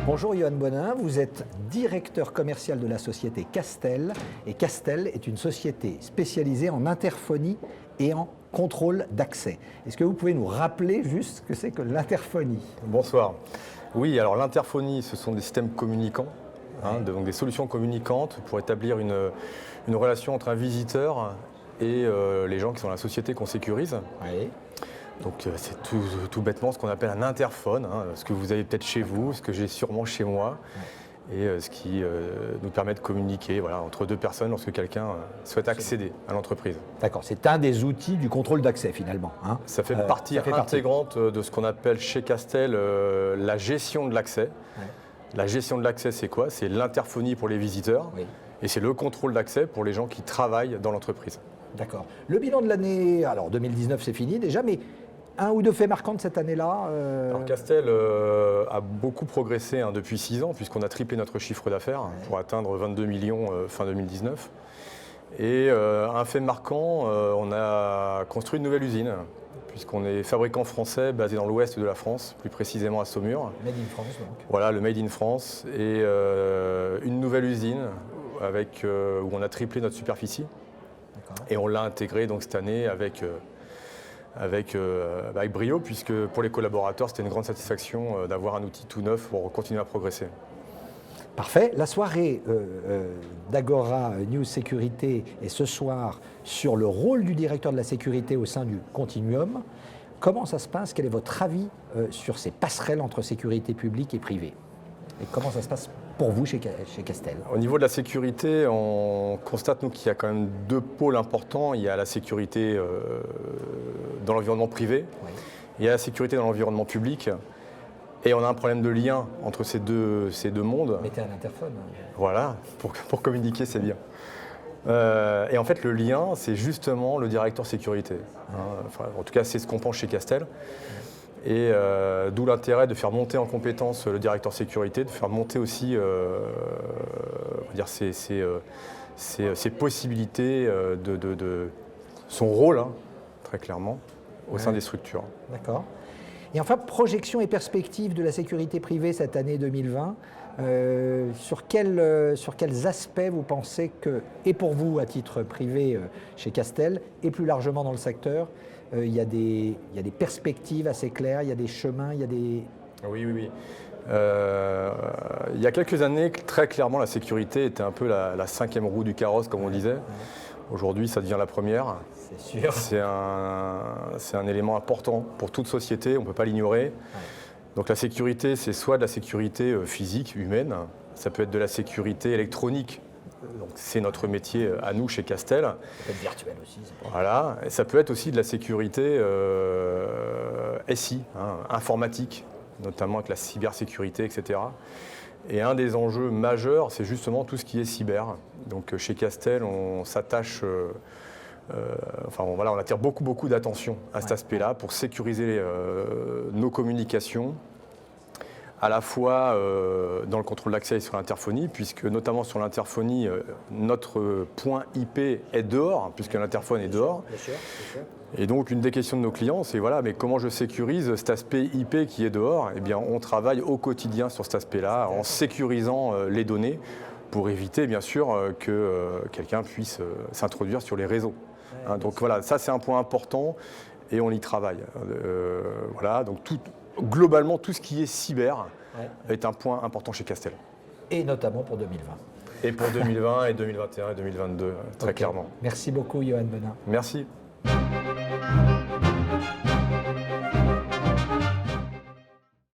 Bonjour Johan Bonin, vous êtes directeur commercial de la société Castel. Et Castel est une société spécialisée en interphonie et en contrôle d'accès. Est-ce que vous pouvez nous rappeler juste ce que c'est que l'interphonie? Bonsoir. Oui, alors l'interphonie, ce sont des systèmes communicants, donc des solutions communicantes pour établir une relation entre un visiteur et les gens qui sont dans la société qu'on sécurise. Oui. Donc c'est tout bêtement ce qu'on appelle un interphone, ce que vous avez peut-être chez vous, ce que j'ai sûrement chez moi, et ce qui nous permet de communiquer entre deux personnes lorsque quelqu'un souhaite accéder à l'entreprise. D'accord, c'est un des outils du contrôle d'accès finalement. Ça fait partie intégrante de ce qu'on appelle chez Castel la gestion de l'accès. Ouais. La gestion de l'accès, c'est quoi? C'est l'interphonie pour les visiteurs, et c'est le contrôle d'accès pour les gens qui travaillent dans l'entreprise. D'accord. Le bilan de l'année, alors 2019 c'est fini déjà, mais un ou deux faits marquants de cette année-là Alors Castel a beaucoup progressé depuis 6 ans, puisqu'on a triplé notre chiffre d'affaires pour atteindre 22 millions fin 2019. Et un fait marquant, on a construit une nouvelle usine, puisqu'on est fabricant français basé dans l'ouest de la France, plus précisément à Saumur. Made in France donc. Voilà, le Made in France. Et une nouvelle usine où on a triplé notre superficie. Et on l'a intégré donc cette année avec brio, puisque pour les collaborateurs, c'était une grande satisfaction d'avoir un outil tout neuf pour continuer à progresser. Parfait. La soirée d'Agora News Sécurité est ce soir sur le rôle du directeur de la sécurité au sein du Continuum. Comment ça se passe? Quel est votre avis sur ces passerelles entre sécurité publique et privée? Et comment ça se passe pour vous chez Castel? Au niveau de la sécurité, on constate nous qu'il y a quand même 2 pôles importants. Il y a la sécurité dans l'environnement privé, il y a la sécurité dans l'environnement public. Et on a un problème de lien entre ces deux mondes. Mettez un interphone. Voilà, pour communiquer, c'est bien. Et en fait, le lien, c'est justement le directeur sécurité. En tout cas, c'est ce qu'on pense chez Castel. Et d'où l'intérêt de faire monter en compétence le directeur sécurité, de faire monter aussi ses possibilités, de son rôle, très clairement, au sein des structures. D'accord. Et enfin, projection et perspective de la sécurité privée cette année 2020. Sur quels aspects vous pensez que, et pour vous à titre privé chez Castel, et plus largement dans le secteur, il y a des perspectives assez claires, il y a des chemins, il y a des... Oui. Il y a quelques années, très clairement, la sécurité était un peu la 5e roue du carrosse, comme on disait. Aujourd'hui, ça devient la première. C'est sûr. C'est un élément important pour toute société, on ne peut pas l'ignorer. Donc la sécurité, c'est soit de la sécurité physique, humaine, ça peut être de la sécurité électronique. Donc c'est notre métier à nous chez Castel. Ça peut être virtuel aussi. Voilà, et ça peut être aussi de la sécurité SI, informatique, notamment avec la cybersécurité, etc. Et un des enjeux majeurs, c'est justement tout ce qui est cyber. Donc chez Castel, on s'attache, on attire beaucoup d'attention à cet aspect-là pour sécuriser nos communications, à la fois dans le contrôle d'accès et sur l'interphonie, puisque notamment sur l'interphonie, notre point IP est dehors, puisque l'interphone est dehors. Bien sûr. Et donc une des questions de nos clients, c'est mais comment je sécurise cet aspect IP qui est dehors? Eh bien, on travaille au quotidien sur cet aspect-là, en sécurisant les données, pour éviter bien sûr que quelqu'un puisse s'introduire sur les réseaux. Donc voilà, ça c'est un point important et on y travaille. Donc globalement, tout ce qui est cyber est un point important chez Castel. Et notamment pour 2020. Et pour 2020 et 2021 et 2022, très clairement. Merci beaucoup, Johan Bonin. Merci.